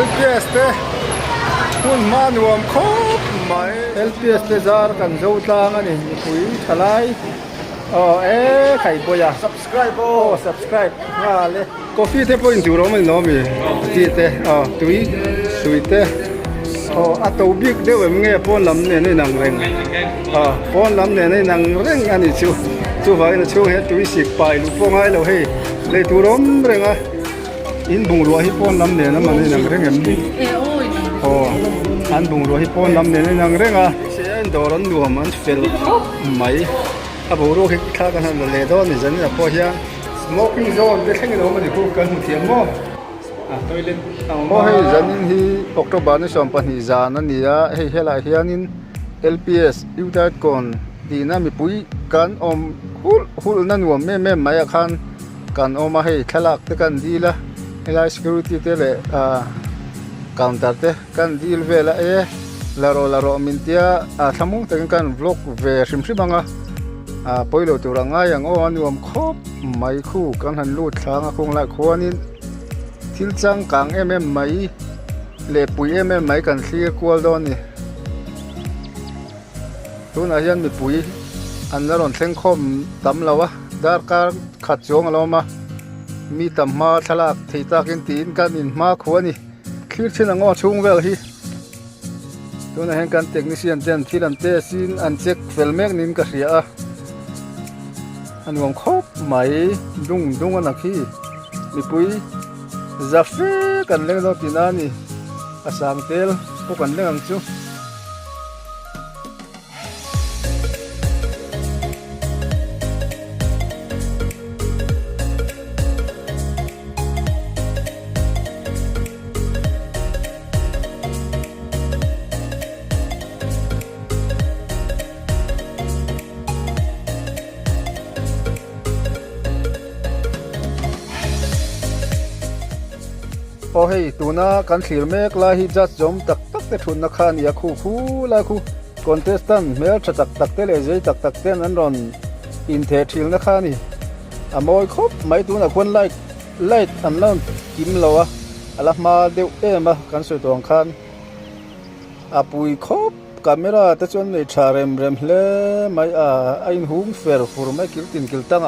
LPS เตคุณมานวมครบไหม LPS เตจาร์กันเจ้าตางอันนี้คุยทลายใครปอยา subscribe subscribe ว่าเลยกาแฟเทปอินจูโรมันน้อมีที่เตตุยเตอัตโตบิกเดี๋ยวมึงเงี้ยป้อนลำเนี่ยในหนังเร่งป้อนลำเนี่ยในหนังเร่งอันนี้ชูไว้นะชูเฮ็ดตุยสิกไปลูกป้องให้เราให้เลยตุรมเร่งอินบุงรัวให้ป้อนลำเนี่ยนั่นมันในหนังเร่งเอ็มดีอันบุงรัวให้ป้อนลำเนี่ยในหนังเร่งเสียนดอรันดูมันเฟลไม่ถ้าบุงรัวให้ข้ากันนั่นเลยดอนนี่จะเนี่ยพอเฮีย smoking zone ได้แค่เงินเอามาดิคู่กันหุ่นเทียมมั้งตัวเล่นโอ้ให้จันนี่ออกตัวบ้านนี่ชมปันนี่จานนี่อะให้เฮลัยเฮียนิน LPS อยู่ได้ก่อนดีนะมีปุ๋ยกันหุ่นนั่นว่าแม่ไม่อยากขันกันออกมาให้ขลักแต่กันดีละเฮลัย security เตเลยcounter เตกันดีเวลาลาโรมินเตียทำมุ้งแต่กัน vlog เวชิมบังปอยโลตัวร่างอย่างอันนี้ว่าครบไม่คู่กันหันลูดทางคงละคนนี้ทิลจังกางไม่เล็บปุ๋ยไม่กันเคลียร์กวลดอนนี่ตัวนั้นยันมีปุ๋ยอันนั้นเราเส้นคมตำเราวะดาร์การขัดจงเรามามีตำมาทลากที่ตากินตีนกันอินมาขวนี่เคลียร์เช่นงอชุ่งเวลฮีตัวนั้นเห็นการเทคนิคเต็มที่ลันเตสินอันเช็คเฟลเมกนินกระเสียอันนี้ว่าครบไม่ดุงอันนักฮีมีปุ๋ยจะเฟกันเล่นดอกตีนานี่อาสังเตลพวกกันเล่นกันจูโอ้เฮ้ยตัวน่ากันขีดเมกลาฮิจัดจมตักเตทุนนักขันอยากคู่ลาคู่คอนเทสตันเมลจะตักเตเลเจตักเตนั้นรอนอินเทอร์ทิลนักขันนี่มอยครบไม่ตัวน่ะคนไล่อันนั้นกิมเราอะลักมาเดี๋ยวมากันสุดตัวขันปุยครบคาเมราแต่จนเลยชาเรมเล่ไม่ไอ้หุ่นเฟอร์ฟูร์ไม่กิลตั้ง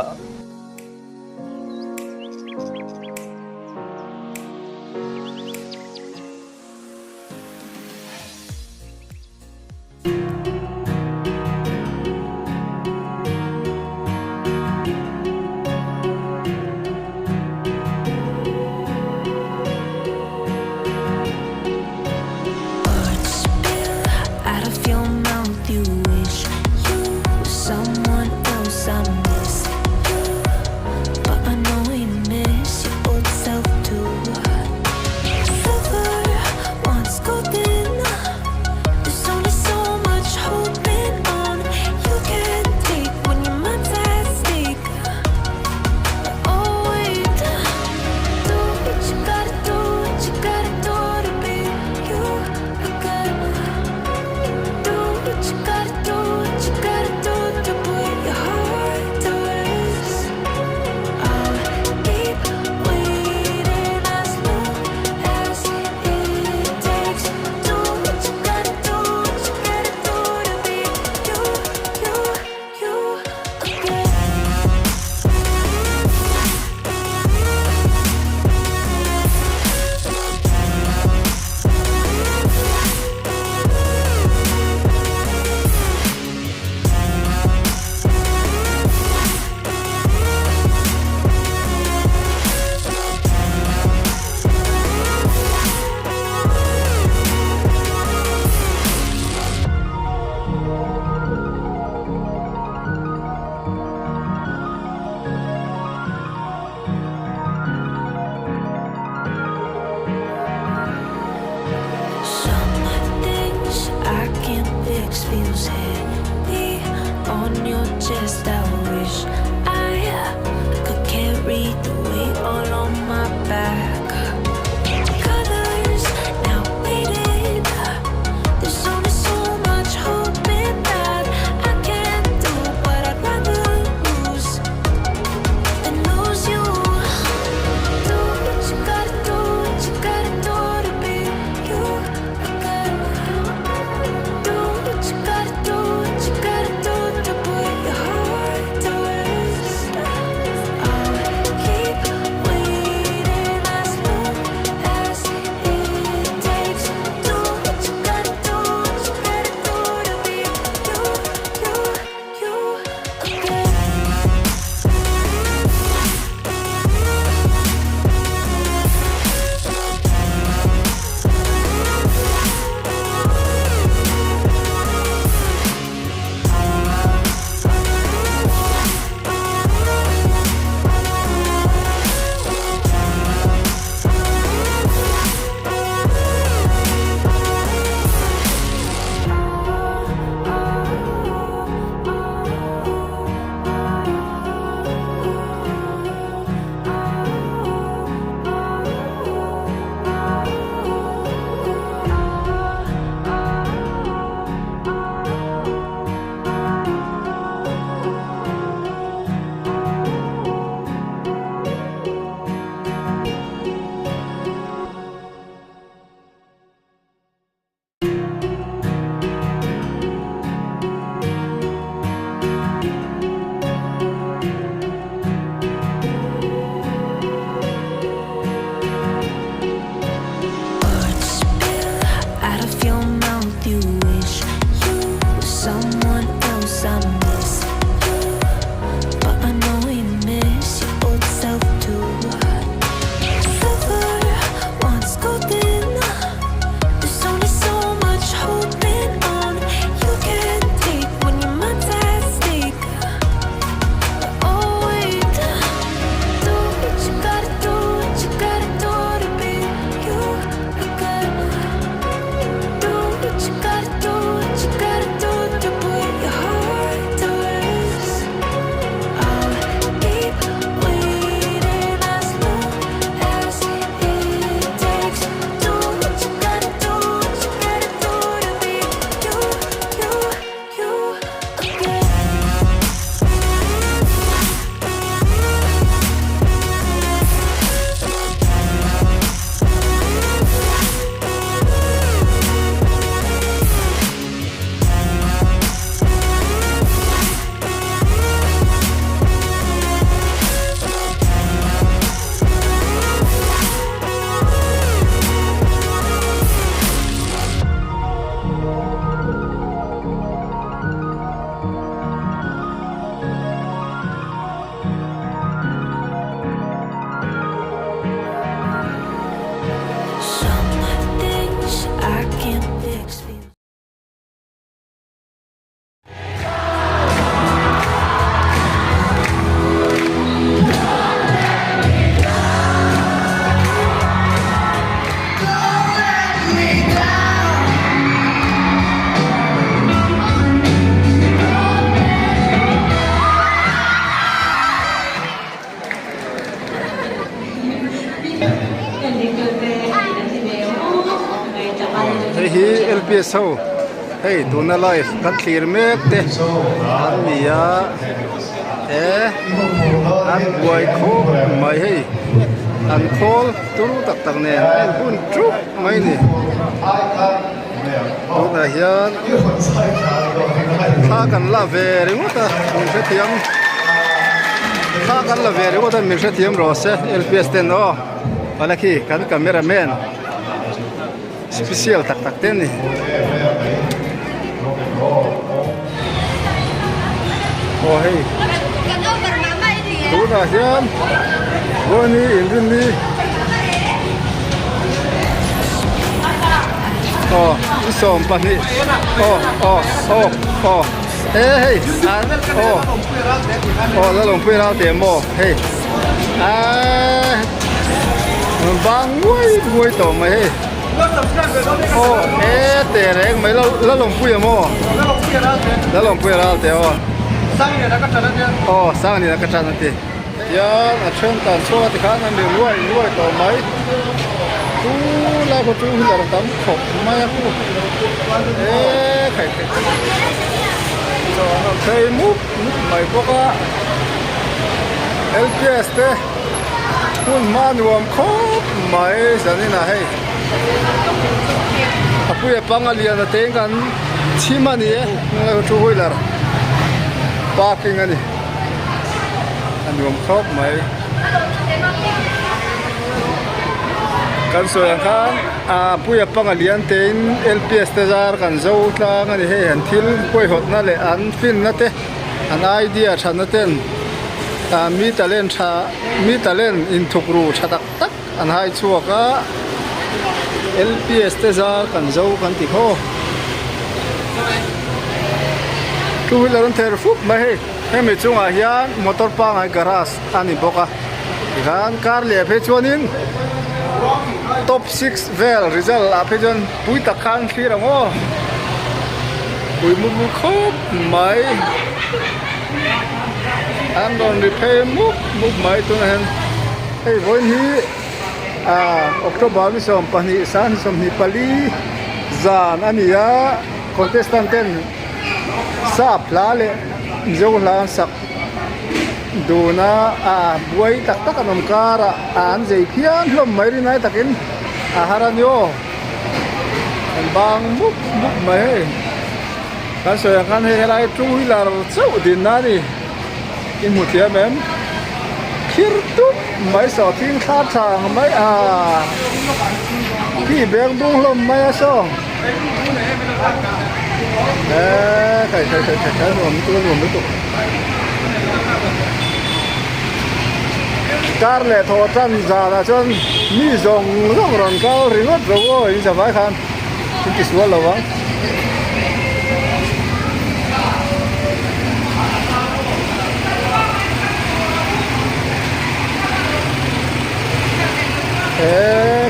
hi LPS ho hey tuna life kan clear mek te an nia an buai kho mai hey an khol turu tak tak ne an hun truk mai ni tuna hian tha kan la ve ringota min se thiam tha kan la ve ringota min se thiam ro se LPS ten no balaki kan cameraman special tak tak ten ni oh hey tuna hian boni indin ni oh isom pani oh hey an la long pui ra te mo hey bang ngoi to mai hey te reng mai la long pui mo la long pui ra te sang ni la ka chan te ya a chen tan so ti khan an luai to mai tu la ko tu la tam khop mai ku khai so no thei mu mai ko ka LPS te kun manuam khop mai zanina hei apuya pangalia na tengan chimani la ko tu hoilar parking ani anuam khop mai kan so yang kan puya pangalian ten LPS te zar kan zo tlang ani he han thil koi hot na le an fin na te an idea than na ten mi talent in thukru thatak tak an hai chuaka LPS te zar kan zo kan ti kho tu hilaron ther fup mai he hemi chunga hian motor pa ngai garage ani boka gan car le phe chuanin top 6 vel result a phe jon pui ta khan khirango pui mu khop mai an don repair mu mai tu hen hey voin hi october mi som pani san som ni pali zan ania contestant ten sa plale zo la sak duna buai tak tak anom kara an jei khian hlom mai ri nai takin haran yo an bang muk mai kan so yang kan he lai tu hilar chau din na ni in mu tia mem khir tu mai so tin kha thang mai ki beng bung hlom mai a song kai rom tu car le tho tan za la chon mi zong ron cao ringot ro in sa vai khan tin ki sual lawa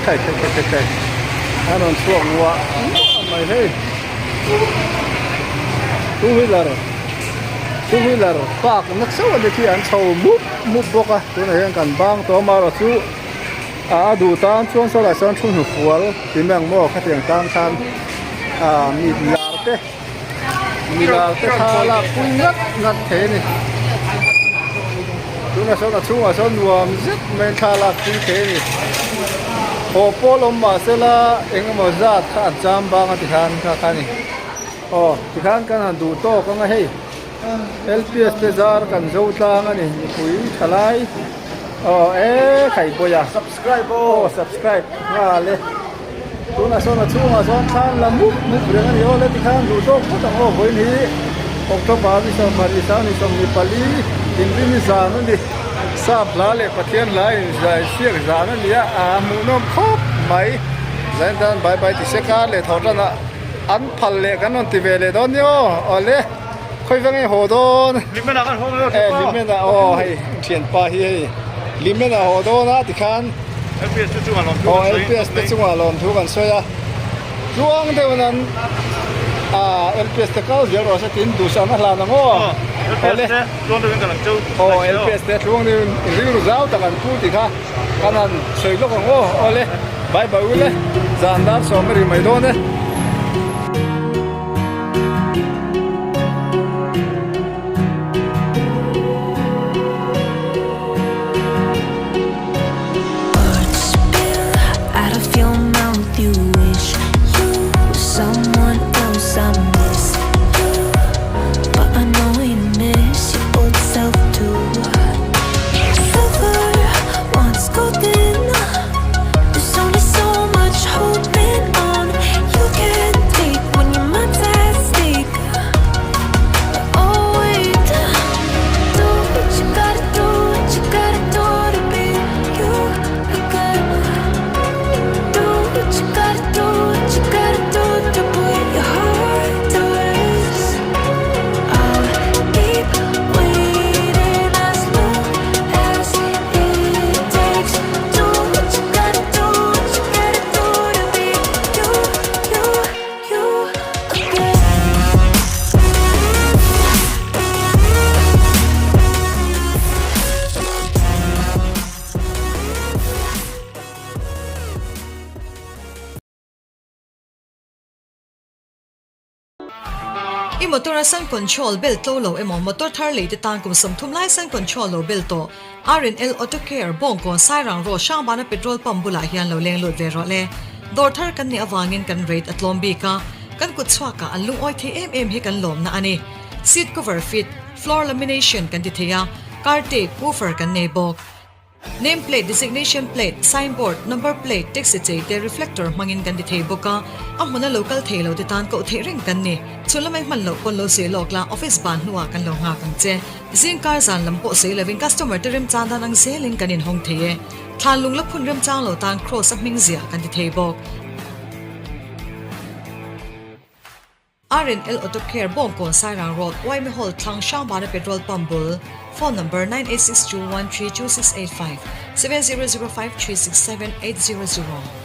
kai anon chuak wa mai hey tu wheeler park nak so de thi an chho mu boka tu na hian kan bang to ma ro chu du tan chuan so la son thun hu fual ti meng mo kha tiang tang khan mi lar te khala pui ngat the ni tu na so na chu a son nuam zet men khala pui the ni o polom ma sela engmo zat kha jam bang ti khan kha ni ti khan kan du to ka nga hei LPS te zar kan zo tlang ani pui thalai khai boya subscribe nga le tuna so na chunga so khan la mu reng ani ole ti khan du to khotang boin hi october ni so mari sa ni som ni pali indri ni zan ni sa bla le pathian lai zai siak zan ni mu nom khop mai zan dan bye ti se ka le thotana an phal le kan on ti ve le don yo ole khoi vangai ho don limena kan ho limena hei thian pa hi limena ho do na ti khan LPS te chunga lon thu LPS te chunga lon thu kan soya luang de nan LPS te kal zero sa tin du sa na la na mo ole luang de kan chau LPS te luang de ring ru zau ta kan pu ti kha kanan soi lo kan ole bye ule zandar so meri mai do ne i motor san control bel to lo emo motor thar le te tan kum som thum lai san control lo bel to RNL Auto Care bong kon sai rang ro shang bana petrol pump bula hian lo leng lut ve ro le dor thar kan ni awangin kan rate atlom bi ka kan kut chwa ka alung oi the em he kan lom na ani seat cover fit floor lamination kan ti theya car tape woofer kan nei bok name plate designation plate signboard number plate taxi te reflector mangin kan di thei boka amuna local thelo de tan ko thering kan ni chulamai man lo pon lo se lokla office ban nuwa kan lo nga kan che zin car zan lam po se loving customer terim chanda nang selling kan in hong theye thalung la phun rem chang lo tan cross up ming zia kan di thei bok RNL Auto Care Bongkon Sairang Road Waime Hall Thlang Shang Bana Petrol Pump Bull phone number 9862132685 7005367800